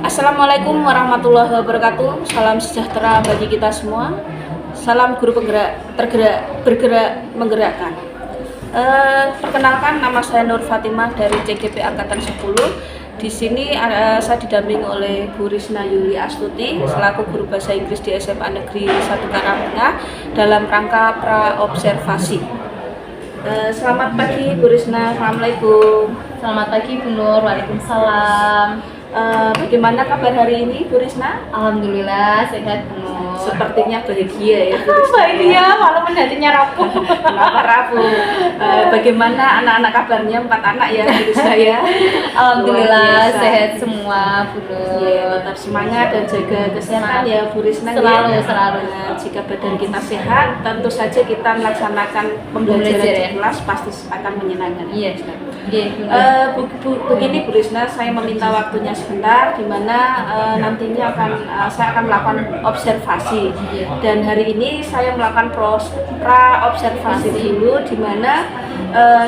Assalamualaikum warahmatullahi wabarakatuh. Salam sejahtera bagi kita semua. Salam guru penggerak, tergerak, bergerak, menggerakkan. Perkenalkan, nama saya Nur Fatimah dari CGP Angkatan 10. Di sini saya didampingi oleh Bu Risna Yuli Astuti selaku guru bahasa Inggris di SMA Negeri 1 Karangtengah dalam rangka pra-observasi. Selamat pagi Bu Risna. Assalamualaikum. Selamat pagi Bu Nur. Waalaikumsalam. Bagaimana kabar hari ini Bu Risna? Alhamdulillah sehat Bu Nur. Sepertinya bahagia ya Bu Risna. Bahagia, walaupun hatinya rapuh. Kenapa rapuh? Bagaimana anak-anak kabarnya? 4 anak ya Bu Risna ya? Alhamdulillah sehat semua Bu Nur. Ya, tetap semangat dan jaga kesehatan ya Bu Risna. Selalu. Jika badan kita sehat, tentu saja kita melaksanakan pembelajaran di kelas pasti akan menyenangkan. Iya. Begini Bu Risna, saya meminta waktunya sebentar, di mana nantinya saya akan melakukan observasi. Dan hari ini saya melakukan pra-observasi dulu, di mana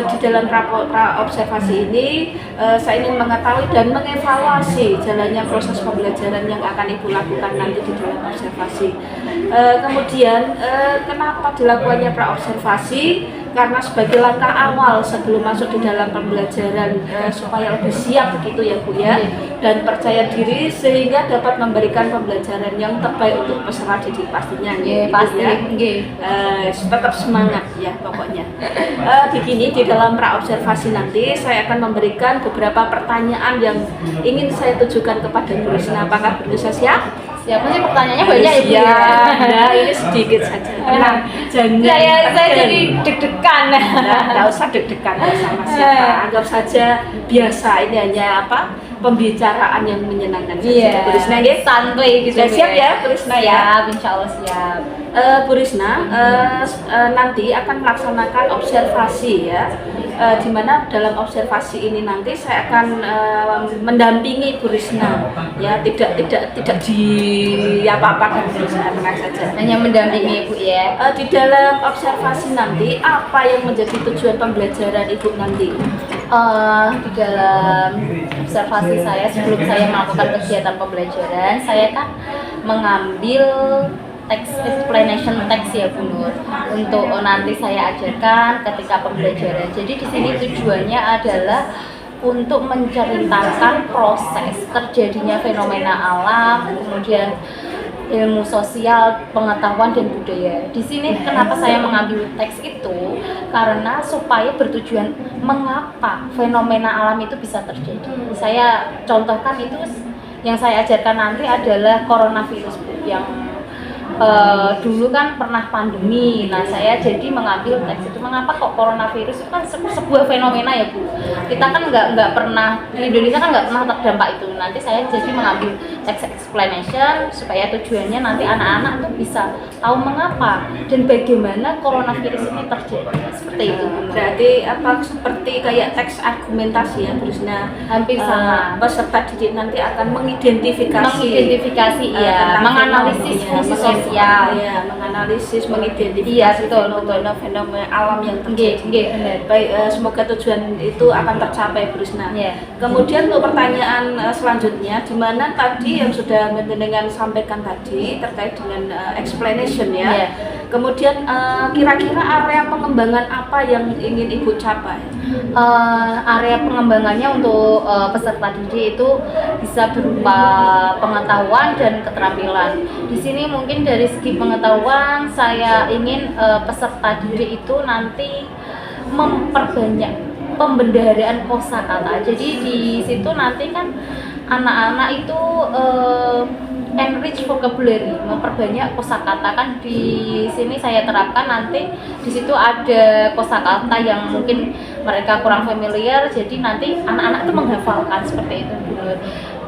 di dalam pra-observasi ini saya ingin mengetahui dan mengevaluasi jalannya proses pembelajaran yang akan Ibu lakukan nanti di dalam observasi. Kemudian kenapa dilakukannya pra-observasi? Karena sebagai langkah awal sebelum masuk di dalam pembelajaran supaya lebih siap begitu ya Bu ya, dan percaya diri sehingga dapat memberikan pembelajaran yang terbaik untuk peserta didik pastinya. Pasti ya. Tetap semangat ya pokoknya. Begini, di dalam pra-observasi nanti saya akan memberikan beberapa pertanyaan yang ingin saya tujukan kepada Bu Risna. Apakah Bu Risna siap? Siapa sih pertanyaannya banyak ya Bu ya? Nah, ini sedikit saja. Tenang, jangan. Saya jadi deg-degan. Nggak usah deg-degan sama siapa. Anggap saja biasa. Ini hanya pembicaraan yang menyenangkan. Iya. Bu Risna ya, santuy gitu. Siap ya Bu Risna ya? Siap, insya Allah siap. Bu Risna nanti akan melaksanakan observasi ya, di mana dalam observasi ini nanti saya akan mendampingi Bu Risna ya, tidak di apa-apakan Bu Risna, tenang saja. Hanya mendampingi Ibu ya. Di dalam observasi nanti apa yang menjadi tujuan pembelajaran Ibu nanti? Di dalam observasi saya sebelum saya melakukan kegiatan pembelajaran, saya kan mengambil text explanation text ya Bu Nur, untuk nanti saya ajarkan ketika pembelajaran. Jadi di sini tujuannya adalah untuk menceritakan proses terjadinya fenomena alam, kemudian ilmu sosial, pengetahuan dan budaya. Di sini kenapa saya mengambil teks itu? Karena supaya bertujuan mengapa fenomena alam itu bisa terjadi. Saya contohkan itu yang saya ajarkan nanti adalah coronavirus Bu, yang dulu kan pernah pandemi. Nah, saya jadi mengambil teks itu. Mengapa kok coronavirus itu kan sebuah fenomena ya Bu. Kita kan nggak pernah, di Indonesia kan nggak pernah terdampak itu. Nanti saya jadi mengambil teks explanation supaya tujuannya nanti anak-anak tuh bisa tahu mengapa dan bagaimana coronavirus ini terjadi. Seperti itu Bu. Berarti seperti kayak teks argumentasi ya Bu Risna. Hampir sama. Peserta didik nanti akan mengidentifikasi ya, menganalisis fungsi sosial. Ya, menganalisis, mengidentifikasi fenomena alam yang terjadi. Baik, semoga tujuan itu akan tercapai Bu Risna. Kemudian untuk pertanyaan selanjutnya, di mana tadi yang sudah mendengar sampaikan tadi terkait dengan explanation ya. Kemudian kira-kira area pengembangan apa yang ingin Ibu capai? Area pengembangannya untuk peserta didik itu bisa berupa pengetahuan dan keterampilan. Di sini mungkin dari segi pengetahuan saya ingin peserta didik itu nanti memperbanyak pembendaharaan kosakata. Jadi di situ nanti kan anak-anak itu enrich vocabulary, memperbanyak kosakata. Kan di sini saya terapkan, nanti di situ ada kosakata yang mungkin mereka kurang familiar, jadi nanti anak-anak itu menghafalkan seperti itu dulu.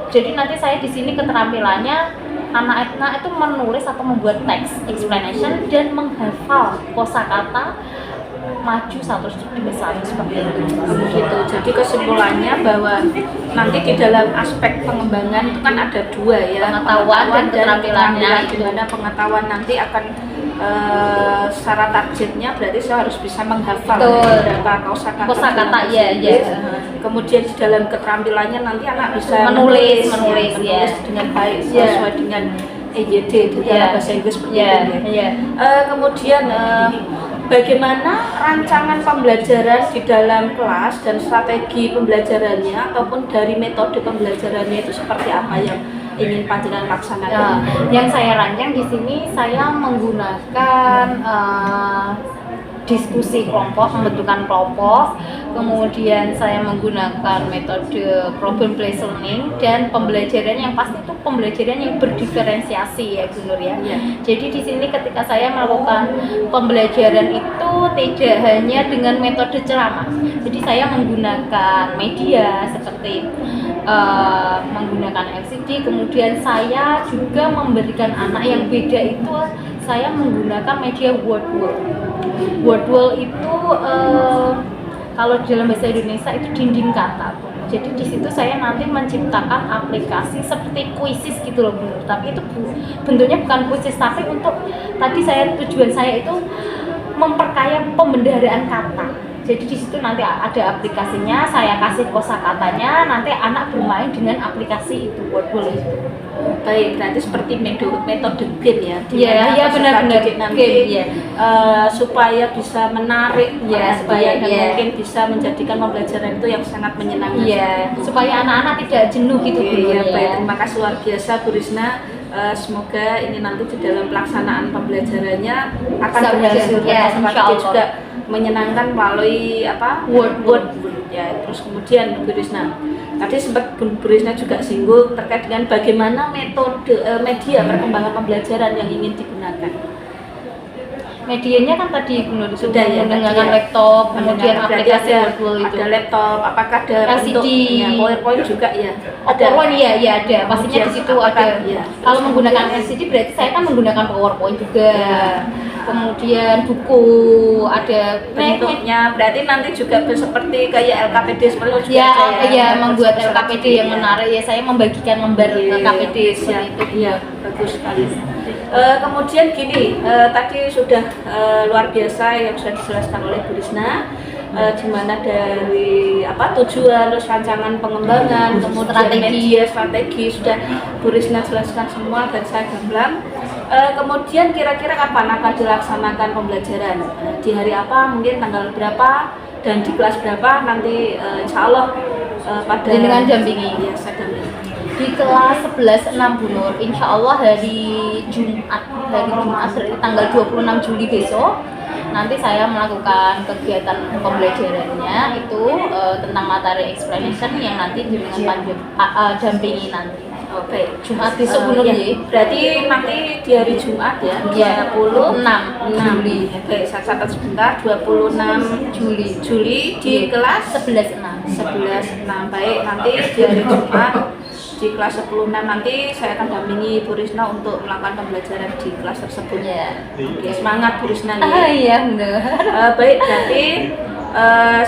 Jadi nanti saya di sini keterampilannya anak-anak itu menulis atau membuat teks explanation dan menghafal kosakata maju satu demi satu seperti itu. Begitu. Jadi kesimpulannya bahwa nanti di dalam aspek pengembangan itu kan ada dua ya, Pengetahuan dan keterampilannya. di mana pengetahuan nanti akan secara targetnya berarti saya harus bisa menghafal beberapa kosakata ya. Kemudian di dalam keterampilannya nanti anak bisa menulis dengan baik sesuai dengan EYD di dalam bahasa Inggris seperti itu ya. Kemudian bagaimana rancangan pembelajaran di dalam kelas dan strategi pembelajarannya ataupun dari metode pembelajarannya itu seperti apa yang ingin panjenengan laksanakan? Yang saya rancang di sini saya menggunakan diskusi kelompok, pembentukan kelompok, kemudian saya menggunakan metode problem based learning dan pembelajaran yang pasti itu pembelajaran yang berdiferensiasi ya Bu Nur ya. Jadi di sini ketika saya melakukan pembelajaran itu tidak hanya dengan metode ceramah, jadi saya menggunakan media seperti menggunakan LCD, kemudian saya juga memberikan anak yang beda itu saya menggunakan media word wall itu kalau dalam bahasa Indonesia itu dinding kata. Jadi di situ saya nanti menciptakan aplikasi seperti kuisis gitu loh Bu. Tapi itu bentuknya bukan kuisis, tapi untuk tadi tujuan saya itu memperkaya pembendaharaan kata. Jadi di situ nanti ada aplikasinya, saya kasih kosakatanya, nanti anak bermain dengan aplikasi itu word itu. Baik, berarti seperti metode game ya. Iya, benar-benar nanti supaya bisa menarik supaya mungkin bisa menjadikan pembelajaran itu yang sangat menyenangkan. Iya, supaya anak-anak tidak jenuh gitu. Baik, terima kasih luar biasa Bu Risna. Semoga ini nanti di dalam pelaksanaan pembelajarannya akan berhasil dan juga menyenangkan melalui word ya. Terus kemudian Bu Risna, tadi sempat Bu Risna juga singgung terkait dengan bagaimana metode media perkembangan pembelajaran yang ingin digunakan. Medianya kan tadi Nur sudah ya, menggunakan laptop, kemudian aplikasi Word itu. Ada laptop, apakah ada LCD, bentuknya, PowerPoint juga ya? Ada. PowerPoint ya ada. Pastinya di situ ada. Ya. Kalau menggunakan LCD berarti saya kan menggunakan PowerPoint juga. Kemudian buku ada bentuknya, berarti nanti juga seperti kayak LKPD seperti itu ya, membuat LKPD yang menarik ya. Saya membagikan lembar LKPD seperti itu. Iya, bagus sekali. Kemudian gini, tadi sudah luar biasa yang sudah dijelaskan oleh Bu Risna, gimana dari tujuan, terus rancangan pengembangan, kemudian media strategi sudah Bu Risna jelaskan semua dan saya gamblang. Kemudian kira-kira kapan akan dilaksanakan pembelajaran? Di hari apa? Mungkin tanggal berapa? Dan di kelas berapa? Nanti insya Allah pada dengan dampingi. Ya, saya dampingi. Di kelas 11-6 Bu Nur, insya Allah hari Jumat berarti tanggal 26 Juli besok nanti saya melakukan kegiatan pembelajarannya itu tentang materi explanation yang nanti dengan dampingi nanti. Oke, Jumat besok Bu Nur ya. Berarti nanti di hari Jumat ya, 26 Juli. Oke, saya catat sebentar, 26 Juli di kelas 11-6. Baik, nanti di hari Jumat di kelas 10-6 nanti saya akan dampingi Bu Risna untuk melakukan pembelajaran di kelas tersebut. Oke, semangat Bu Risna ya. Iya benar. Baik, berarti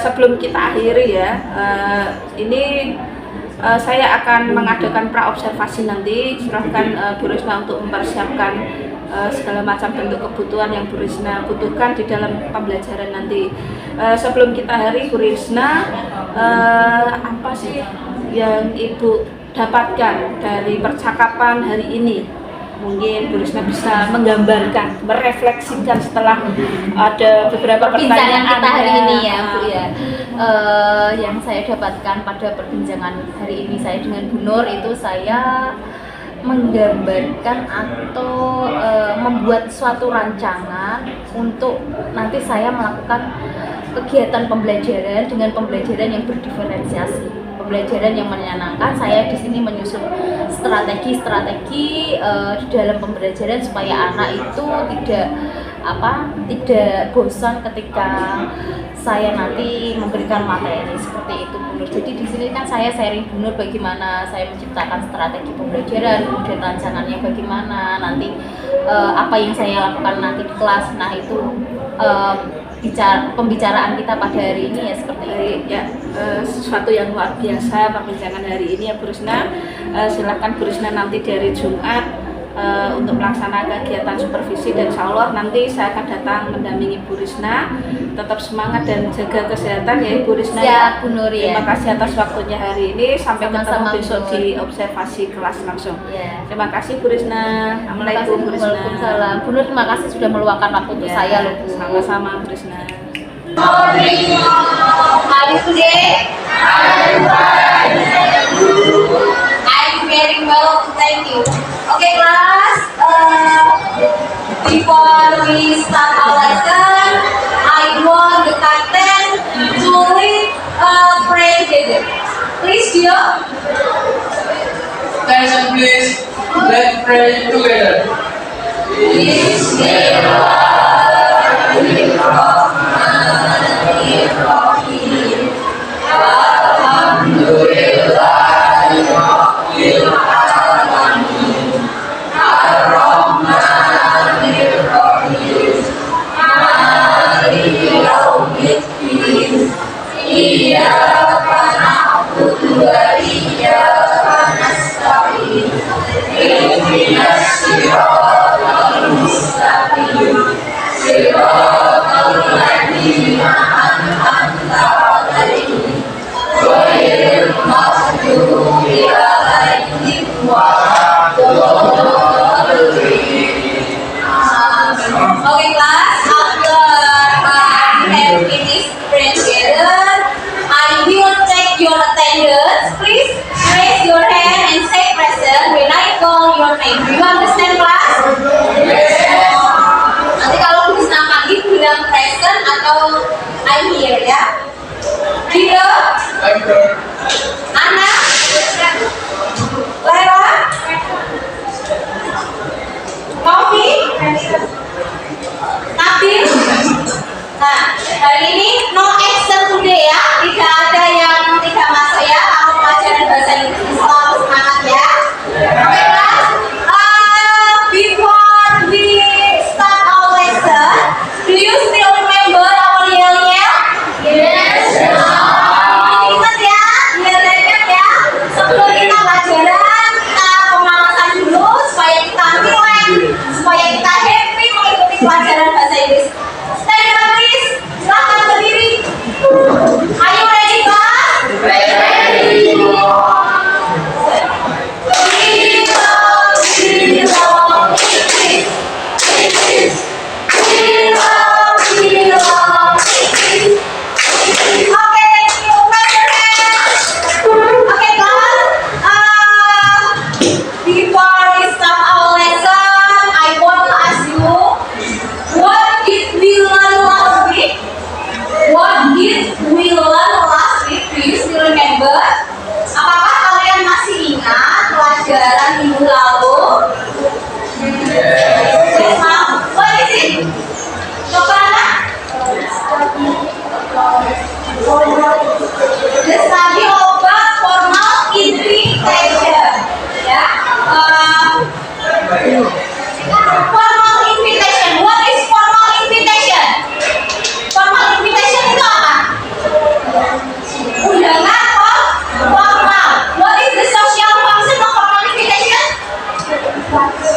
sebelum kita akhiri ya, ini saya akan mengadakan pra-observasi nanti. Silahkan Bu Risna untuk mempersiapkan segala macam bentuk kebutuhan yang Bu Risna butuhkan di dalam pembelajaran nanti. Sebelum kita hari Bu Risna, apa sih yang Ibu dapatkan dari percakapan hari ini? Mungkin Bu Risna bisa menggambarkan, merefleksikan setelah ada beberapa pertanyaan kita hari ini ya Bu ya. Yang saya dapatkan pada perbincangan hari ini saya dengan Bu Nur itu saya menggambarkan atau membuat suatu rancangan untuk nanti saya melakukan kegiatan pembelajaran dengan pembelajaran yang berdiferensiasi, pembelajaran yang menyenangkan. Saya di sini menyusun strategi-strategi di dalam pembelajaran supaya anak itu tidak bosan ketika saya nanti memberikan materi seperti itu, Bu Nur. Jadi di sini kan saya sharing Bu Nur bagaimana saya menciptakan strategi pembelajaran, kemudian rancangannya bagaimana, nanti apa yang saya lakukan nanti di kelas. Nah itu pembicaraan kita pada hari ini ya seperti itu. Ya, sesuatu yang luar biasa perbincangan hari ini ya Bu Risna. Silakan Bu Risna nanti di hari Jumat untuk melaksanakan kegiatan supervisi, dan insya Allah nanti saya akan datang mendampingi Bu Risna. Tetap semangat dan jaga kesehatan ya Bu Risna. Siap, Bu Nur, ya. Terima kasih atas waktunya hari ini. Sampai Sama-sama, ketemu besok Bu Nur. di observasi kelas langsung. Ya. Terima kasih Bu Risna. Assalamualaikum Bu Risna. Waalaikumsalam. Bu Nur, terima kasih sudah meluangkan waktu untuk saya loh, Bu. Sama-sama Bu Risna. How is today? I'm very well, thank you. Okay, class. Before we start our lesson, I want the captain to lead a prayer together. Please, Gio. Attention please, let's pray together. Okay, class. After we have finished praying together, I will check your attendance. Please raise your hand and say present when I call your name. Do you understand, class? Nanti kalau bisa panggil bilang present atau I'm here ya. Gino, I'm here. Anna, Lela, Kofi, Nabil. Nah, hari ini no action today ya, tidak ada yang tidak masuk ya. Kamu pelajaran bahasa Inggris selalu semangat ya. Oke class, before we start our lesson, do you still remember our yell-yell? Yes. Ingat ya, ingat ya. Sebelum kita pelajaran, kita pemanasan dulu supaya kita relax, supaya kita happy mengikuti pelajaran bahasa Inggris. Stand up please, silakan berdiri. Are you ready class? Ready. Okay, thank you. Clap your hands. Okay, class. Before we start our lesson, I want to ask you, what did we learn last week? What did we learn last week? Do you still remember? Apakah kalian masih ingat pelajaran minggu lalu? Yes, ma'am. What is it? Coba anak. The study of a formal invitation. Ya. Formal invitation. What is formal invitation? Formal invitation itu apa? Undangan formal. What is the social function of formal invitation?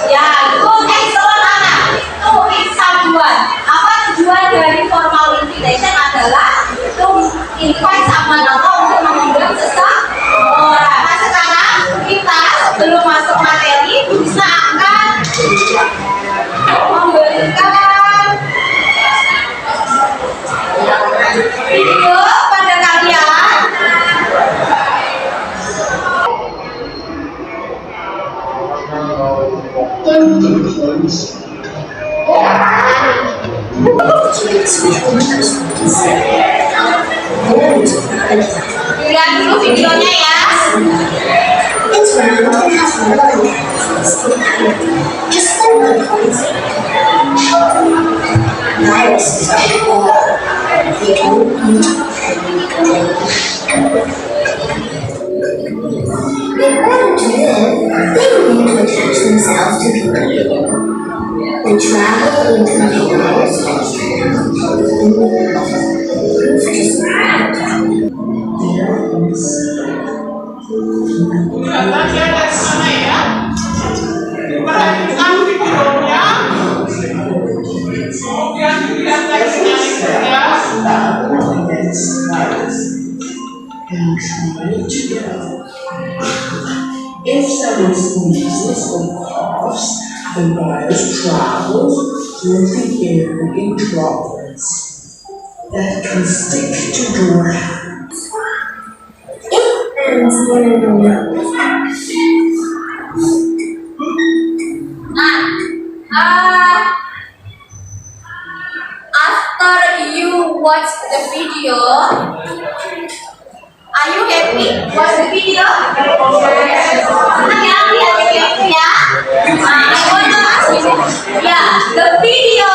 Ya, good, excellent anak. Itu tujuan. Apa tujuan dari formal invitation adalah to invite someone atau untuk mengundang seseorang. Nah sekarang kita sebelum masuk materi bisa akan memberikan video pada kalian. Lihat dulu videonya ya. It's round and has no length. Just 30 points. Viruses are all the only in order to live, they need to attach themselves to people. They travel into the walls If someone sneezes or coughs, the virus travels through the air in droplets that can stick to your hands. and one of the nose. After you watch the video, are you happy? Watch the video. Hati-hati ya. I want to ask you. Yeah, the video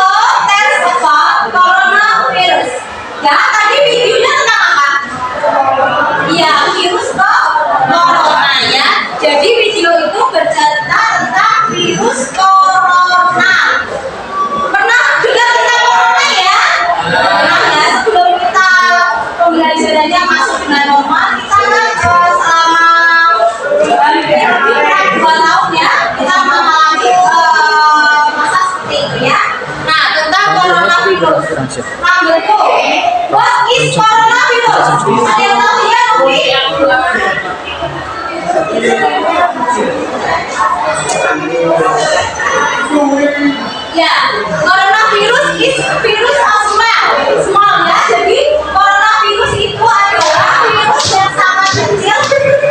tells about coronavirus. Ya, tadi videonya tentang apa? Iya, virus corona ya. Jadi video itu bercerita tentang virus corona. Pernah dengar tentang corona ya? Pernah ya? Sebelum kita pembelajarannya masuk dengan normal, kita kan selama 2 tahun ya, kita mengalami masa seperti itu ya. Nah, tentang coronavirus. Number 2, what is coronavirus? Ada yang tahu ya, Novi? Ya, coronavirus is virus of small ya. Jadi coronavirus itu adalah virus yang sangat kecil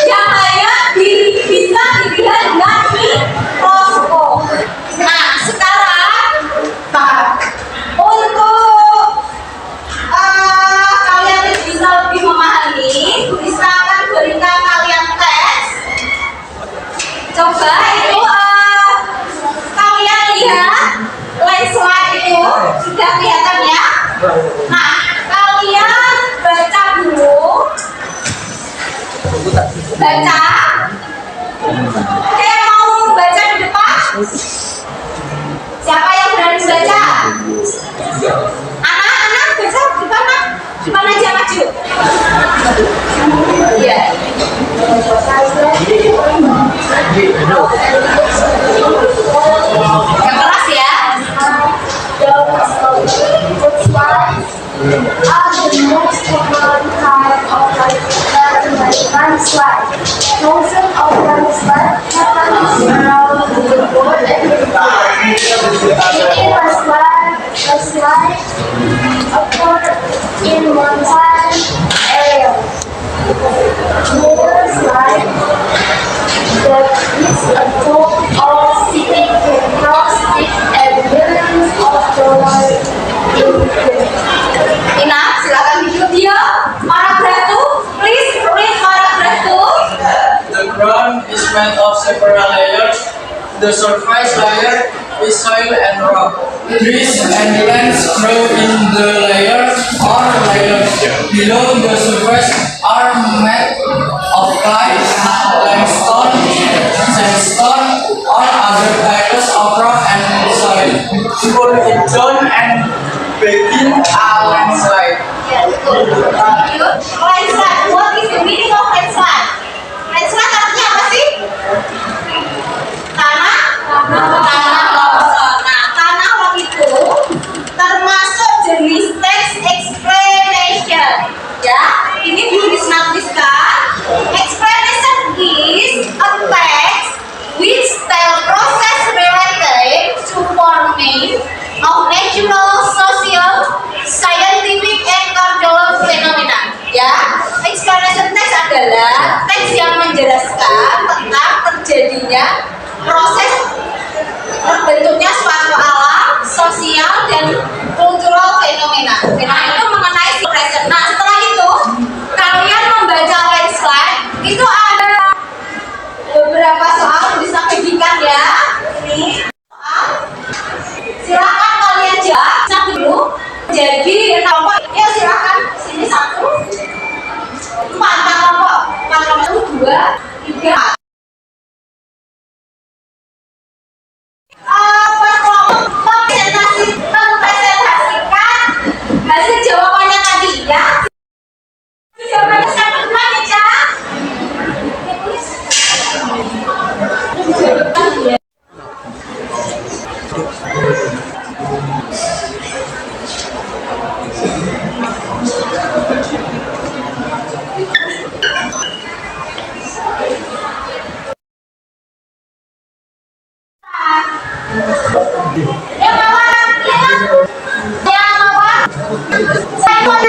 yang hanya bisa dilihat dengan mikroskop. Nah, sekarang untuk kalian bisa lebih memahami, bisa akan berikan kalian tes. Coba itu kalian lihat slide itu sudah kelihatan ya. Nah, kalian baca dulu. Baca. Oke, mau baca di depan? Siapa yang berani baca? Anak-anak baca di depan, Nak. Depan aja maju. Iya. Yang keras ya. Are the most common type of landslide. Thousands of landslides happen around the world every year. A slide occurs in mountain areas. More slide that is a top of city can cost it at millions of dollars in Ina, silakan duduk dia. Paragraph 2, please read paragraph 2. The ground is made of several layers. The surface layer is soil and rock. Trees and plants grow in the layers or layers below the surface are made of clay, limestone, sandstone, or other types of rock and soil. Cool it down and begin a landslide. Yes, good. Landslide. What is the meaning of landslide? Landslide artinya apa sih? Tanah longsor. Nah, tanah longsor itu termasuk jenis text explanation. Ya, ini ditulis-tuliskan. Explanation is a text which tell process related to forming of natural, social, scientific, and cultural phenomena. Ya, explanation text adalah teks yang menjelaskan tentang terjadinya proses terbentuknya suatu alam, sosial, dan cultural fenomena. Nah, itu mengenai present. Nah, setelah itu kalian membaca landslide itu ada Jadi kelompok ya silakan sini 1, 4 kelompok, 2, 3. Per kelompok mempresentasikan hasil jawabannya tadi ya. Jawabannya siapa duluan ya, Cak? Yang bawa saya mau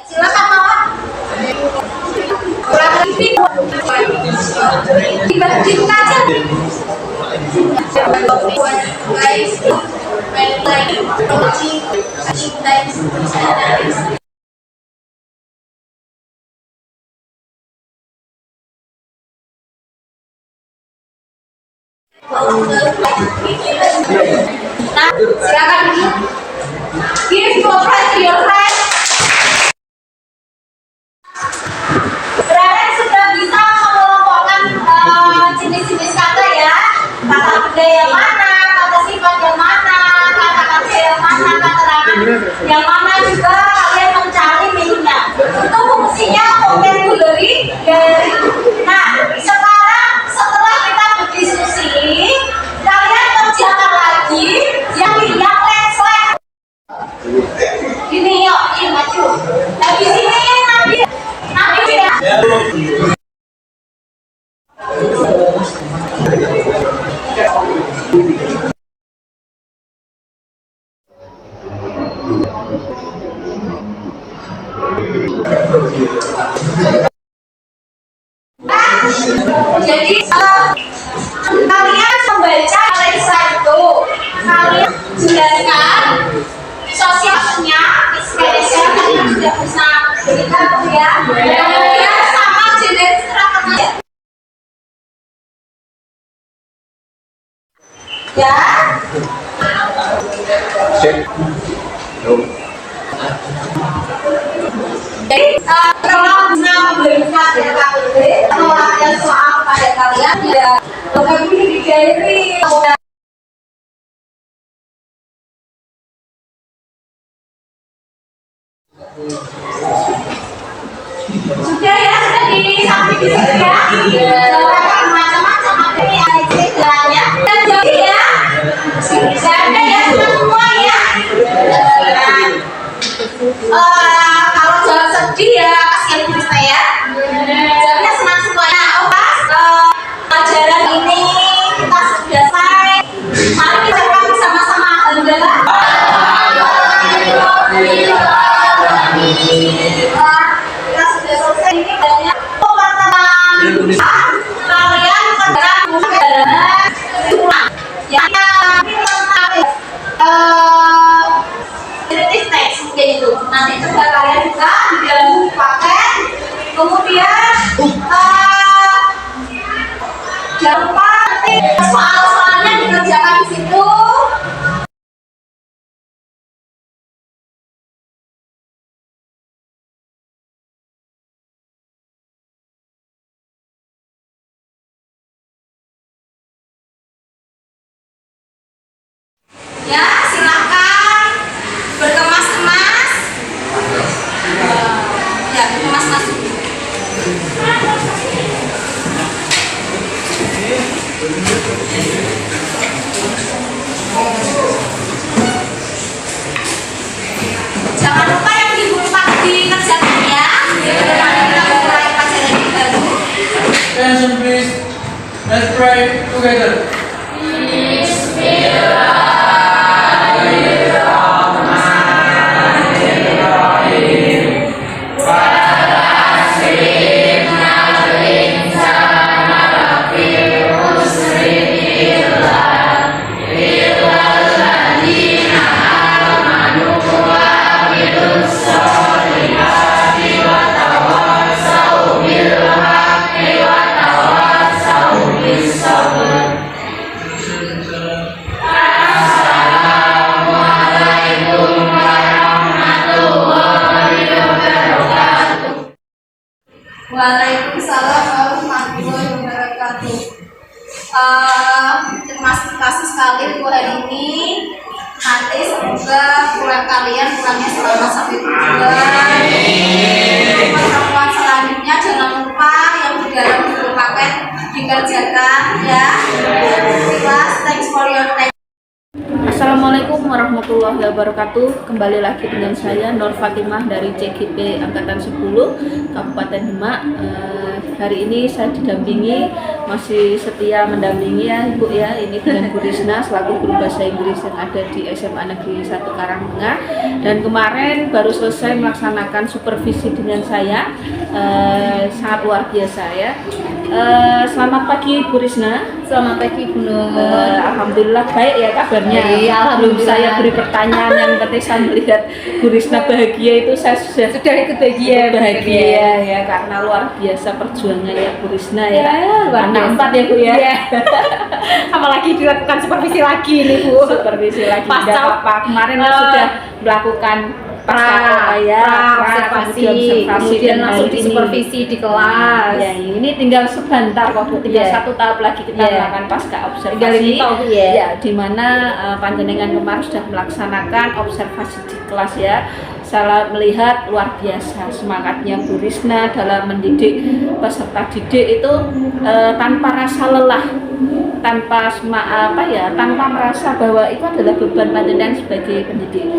silakan mawar. Kurang lebih dibanding aja. Nah, silakan give to a friend to your friend. Berarti sudah bisa mengelompokkan jenis-jenis kata ya. Kata benda yang mana, kata sifat yang mana, kata kerja yang mana, keterangan yang mana juga kalian mencari minimnya. Itu fungsinya vocabulary dari. Nah, sekarang setelah kita berdiskusi, kalian kerjakan lagi yang landslide. Gini yuk, ini maju. Dari sini nanti ya. Jadi kalian membaca Alexa itu, kalian jelaskan sosialnya, expression kalian sudah bisa berikan ya. Kemudian sama jenis karakternya. Ya. Jadi kalau bisa memberikan KPP atau ada soal pada kalian ya vocabulary diary. Sudah ya, sudah sampai di situ ya. Macam-macam ada yang istilahnya. Dan jadi ya, ada ya semua ya. Kalau jawab sedih ya kasihan Krisna ya. Jawabnya senang semuanya. Pelajaran ini kita sudah selesai. Mari kita kami sama-sama alhamdulillah. Kita sudah selesai ini banyak pertemuan. Kalian kerjakan ulang. Ya, kreatif teks mungkin itu. Nanti coba kalian juga di dalam buku paket. Kemudian jangan lupa nanti soal-soalnya dikerjakan di situ. Ya, silakan berkemas-kemas. Ya, berkemas-kemas. Jangan lupa yang di buku dikerjakan ya. Bagaimana kita mulai pelajaran yang baru. Attention please. Let's pray together. Wa Terima kasih sekali Bu hari ini. Nanti semoga pulang kalian pulangnya selamat sampai tujuan. Pertemuan selanjutnya jangan lupa yang di dalam buku paket dikerjakan ya. Class, thanks for your time. Assalamualaikum warahmatullahi wabarakatuh. Kembali lagi dengan saya Nur Fatimah dari CGP Angkatan 10 Kabupaten Demak. Hari ini saya didampingi, masih setia mendampingi ya Ibu ya, ini dengan Bu Risna selaku guru bahasa Inggris yang ada di SMA Negeri 1 Karangtengah. Dan kemarin baru selesai melaksanakan supervisi dengan saya, sangat luar biasa ya. Selamat pagi Bu Risna. Selamat pagi Bu Nur. Alhamdulillah baik ya kabarnya. Belum Alhamdulillah. saya beri pertanyaan yang penting saya melihat Bu Risna bahagia itu saya sudah ikut bahagia ya, karena luar biasa perjuangannya Bu Risna ya. luar Anak biasa. 4 ya Bu ya. Iya. Apalagi dilakukan supervisi lagi nih Bu. Supervisi lagi Pasca- tidak apa-apa. Kemarin kan sudah melakukan observasi, kemudian langsung hari ini. disupervisi di kelas. Ya, ini tinggal sebentar kok Bu, tinggal Iya. 1 tahap lagi kita Iya. melakukan pasca observasi. Tinggal ini tahu, Bu, ya. Ya, di mana panjenengan kemarin sudah melaksanakan observasi di kelas ya. Saya melihat luar biasa semangatnya Bu Risna dalam mendidik peserta didik itu tanpa rasa lelah, tanpa tanpa merasa bahwa itu adalah beban panjenengan sebagai pendidik.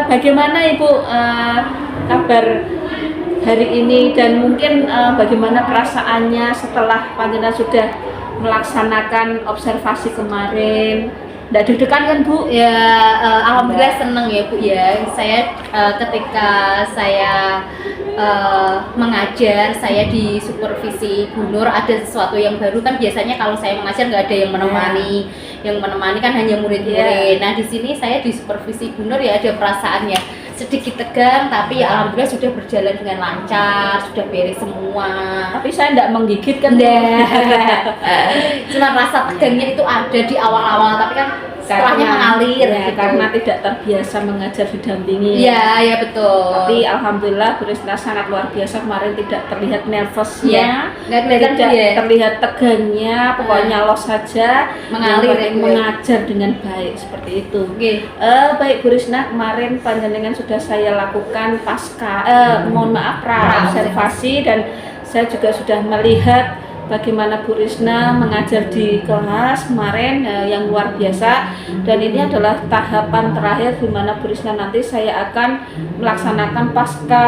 Bagaimana Ibu kabar hari ini dan mungkin bagaimana perasaannya setelah panjenengan sudah melaksanakan observasi kemarin? Nggak deg-degan kan Bu? Ya, alhamdulillah seneng ya Bu ya. Saya ketika saya mengajar, saya di supervisi Bu Nur, ada sesuatu yang baru kan. Biasanya kalau saya mengajar nggak ada yang menemani, yang menemani kan hanya murid-murid. Nah di sini saya di supervisi Bu Nur ya ada perasaannya sedikit tegang, tapi ya alhamdulillah sudah berjalan dengan lancar, sudah beres semua. Tapi saya nggak menggigit kan? Cuma rasa tegangnya itu ada di awal-awal, tapi kan setelahnya mengalir ya, gitu. karena tidak terbiasa mengajar didampingi. Iya, ya betul. Tapi alhamdulillah Bu Risna sangat luar biasa, kemarin tidak terlihat nervousnya, nggak kelihatan tidak ya. terlihat tegangnya, pokoknya los saja, Mengalir yang penting ya, Bu, ya. mengajar dengan baik seperti itu. Oke. Baik Bu Risna, kemarin panjenengan sudah saya lakukan pasca observasi dan saya juga sudah melihat bagaimana Bu Risna mengajar di kelas kemarin yang luar biasa, dan ini adalah tahapan terakhir di mana Bu Risna nanti saya akan melaksanakan pasca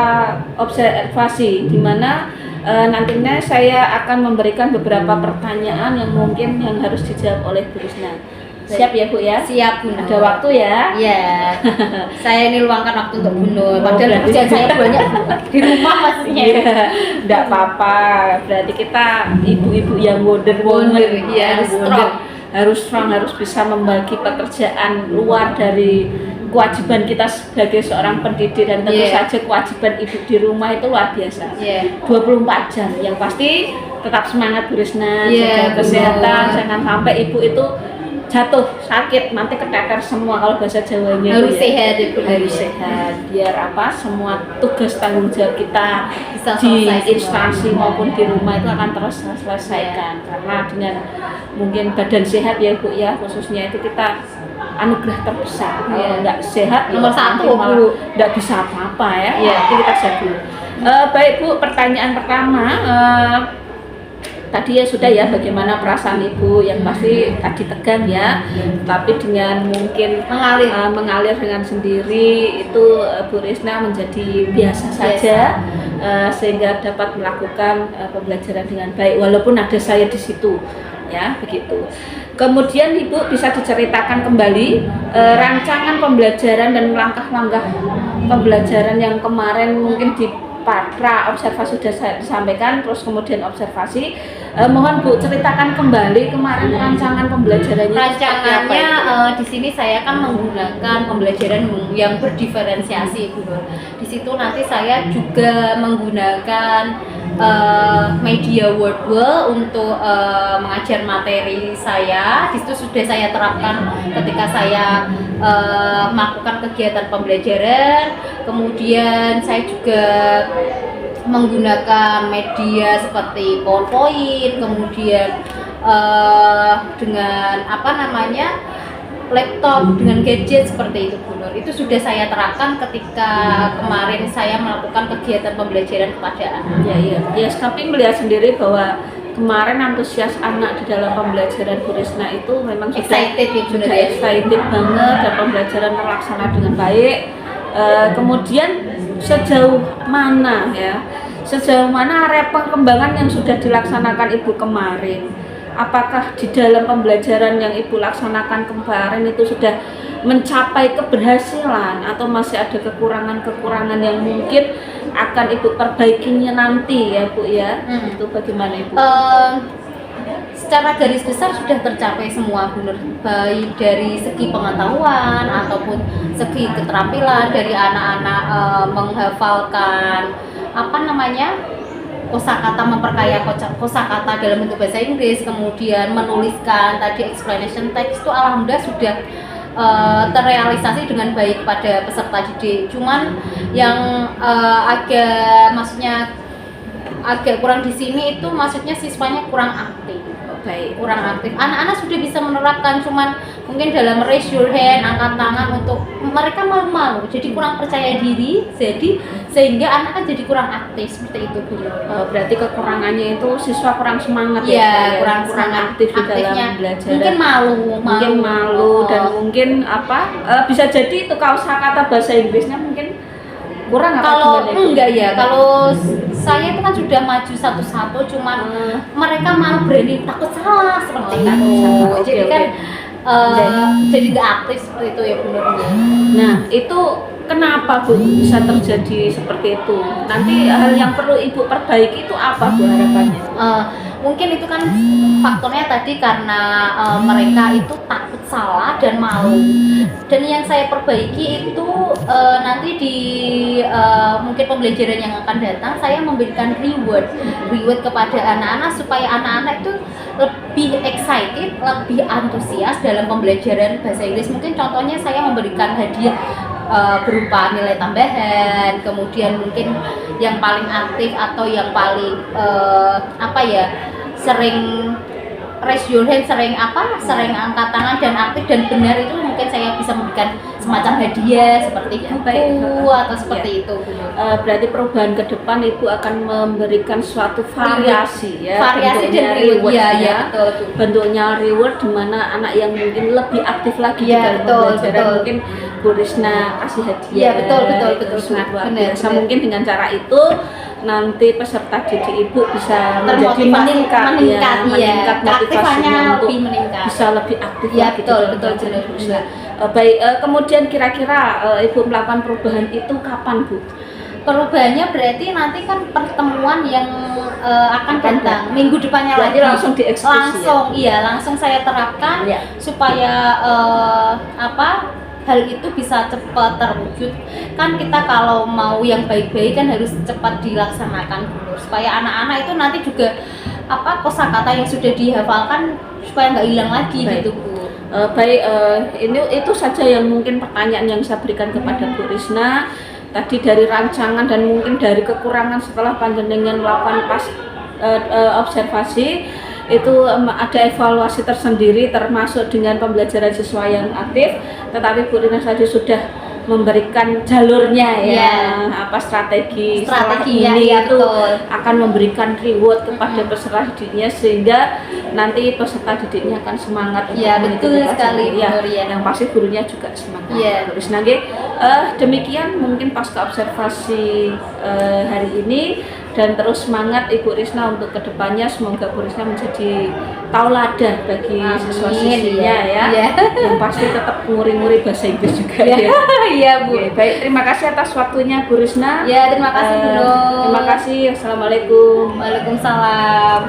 observasi, di mana nantinya saya akan memberikan beberapa pertanyaan yang mungkin yang harus dijawab oleh Bu Risna. Siap ya Bu ya? Siap Bu Nur. Ada waktu ya? Iya. Saya ini luangkan waktu untuk Bu Nur. Oh, Padahal berarti- pekerjaan saya banyak Bu. Di rumah maksudnya. Iya, enggak apa-apa. Berarti kita ibu-ibu yang wonder Wonder, woman, iya, harus strong. harus strong, harus bisa membagi pekerjaan luar dari kewajiban kita sebagai seorang pendidik, dan tentu Iya. saja kewajiban ibu di rumah itu luar biasa. Iya. 24 jam. Yang pasti tetap semangat Bu Risna, Iya, jaga kesehatan, betul. jangan sampai ibu itu jatuh sakit, nanti keteter semua kalau bahasa Jawanya. Harus Bu, ya. sehat ya Bu. Harus sehat, biar apa semua tugas tanggung jawab kita Bisa di selesai semua. instansi maupun di rumah itu akan terus selesaikan. Karena dengan mungkin badan sehat ya Bu ya, khususnya itu kita anugerah terbesar. Kalau Iya. nggak sehat ya Nomor nanti 1, malah Bu. nggak bisa apa-apa ya. Iya. Nanti kita siap dulu. Baik Bu, pertanyaan pertama, tadi ya sudah ya, bagaimana perasaan ibu, yang pasti tadi tegang ya, tapi dengan mungkin mengalir dengan sendiri itu Bu Risna menjadi biasa saja, sehingga dapat melakukan pembelajaran dengan baik walaupun ada saya di situ ya, begitu. Kemudian Ibu bisa diceritakan kembali rancangan pembelajaran dan langkah-langkah pembelajaran yang kemarin mungkin di pra observasi sudah saya disampaikan, terus kemudian observasi. Mohon Bu ceritakan kembali kemarin rancangan pembelajarannya. Rancangannya di sini saya kan menggunakan pembelajaran yang berdiferensiasi Bu Nur. Di situ nanti saya juga menggunakan media Wordwall untuk mengajar materi saya. Di situ sudah saya terapkan ketika saya melakukan kegiatan pembelajaran. Kemudian saya juga menggunakan media seperti PowerPoint, kemudian dengan apa namanya laptop, dengan gadget seperti itu Bu Nur. Itu sudah saya terapkan ketika kemarin saya melakukan kegiatan pembelajaran kepada anak. Ya, kami melihat sendiri bahwa kemarin antusias anak di dalam pembelajaran Bu Risna itu memang Excited ya, sudah benar ya. excited banget dan pembelajaran terlaksana dengan baik. Kemudian sejauh mana area pengembangan yang sudah dilaksanakan Ibu kemarin? Apakah di dalam pembelajaran yang Ibu laksanakan kemarin itu sudah mencapai keberhasilan atau masih ada kekurangan-kekurangan yang mungkin akan Ibu perbaikinya nanti ya Bu ya? Itu bagaimana Ibu? Secara garis besar sudah tercapai semua Bu Nur, baik dari segi pengetahuan ataupun segi keterampilan dari anak-anak menghafalkan apa namanya kosakata, memperkaya kosakata dalam bentuk bahasa Inggris, kemudian menuliskan tadi explanation text itu alhamdulillah sudah terrealisasi dengan baik pada peserta didik. Cuman yang agak kurang di sini itu maksudnya siswanya kurang aktif. Kurang aktif. Anak-anak sudah bisa menerapkan, cuman mungkin dalam raise your hand, angkat tangan, untuk mereka malu-malu, jadi kurang percaya diri, sehingga anak kan jadi kurang aktif seperti itu Bu. Berarti kekurangannya itu siswa kurang semangat ya, kurang aktif di dalam belajar. Mungkin malu dan mungkin bisa jadi itu kosakata bahasa Inggrisnya mungkin kurang. Kalau enggak ya, kalau saya itu kan sudah maju satu-satu, cuman mereka malu, berani, takut salah seperti itu. Jadi kan jadi nggak aktif seperti itu ya Bu Nur. Nah itu kenapa Bu bisa terjadi seperti itu? Nanti hal yang perlu Ibu perbaiki itu apa Bu harapannya? Mungkin itu kan faktornya tadi karena mereka itu takut salah dan malu. Dan yang saya perbaiki itu nanti di mungkin pembelajaran yang akan datang saya memberikan reward kepada anak-anak supaya anak-anak itu lebih excited, lebih antusias dalam pembelajaran bahasa Inggris. Mungkin contohnya saya memberikan hadiah berupa nilai tambahan, kemudian mungkin yang paling aktif atau yang paling sering raise your hand, sering angkat tangan dan aktif dan benar, itu mungkin saya bisa memberikan semacam hadiah seperti buku atau seperti itu. Berarti perubahan ke depan Ibu akan memberikan suatu variasi ya, dan reward ya, betul. Bentuknya reward di mana anak yang mungkin lebih aktif lagi ya, di dalam pembelajaran, mungkin Bu Risna kasih hadiah. Ya, betul. Sangat luar biasa. Mungkin dengan cara itu nanti peserta didik Ibu bisa menjadi meningkat motivasinya untuk bisa lebih aktif ya, lagi. Betul. Baik, kemudian kira-kira Ibu melakukan perubahan itu kapan Bu? Perubahannya berarti nanti kan pertemuan yang akan datang minggu depannya lagi langsung dieksekusi. Langsung saya terapkan supaya hal itu bisa cepat terwujud. Kan kita kalau mau yang baik-baik kan harus cepat dilaksanakan dulu supaya anak-anak itu nanti juga kosakata yang sudah dihafalkan supaya nggak hilang lagi gitu Bu. Itu saja yang mungkin pertanyaan yang saya berikan kepada Bu Risna. Tadi dari rancangan dan mungkin dari kekurangan setelah panjenengan melakukan observasi itu ada evaluasi tersendiri termasuk dengan pembelajaran siswa yang aktif, tetapi Bu Risna saja sudah memberikan jalurnya strateginya ini itu akan memberikan reward kepada peserta didiknya sehingga nanti peserta didiknya akan semangat untuk betul sekali yang pasti gurunya juga semangat. Terus nanti demikian mungkin pasca observasi hari ini, dan terus semangat Ibu Risna untuk kedepannya. Semoga Bu Risna menjadi tauladan bagi siswa-siswinya yang pasti tetap nguri-nguri bahasa Inggris juga Iya Bu. Baik, terima kasih atas waktunya Bu Risna. Ya, terima kasih Bu Nur. Terima kasih. Assalamualaikum. Waalaikumsalam.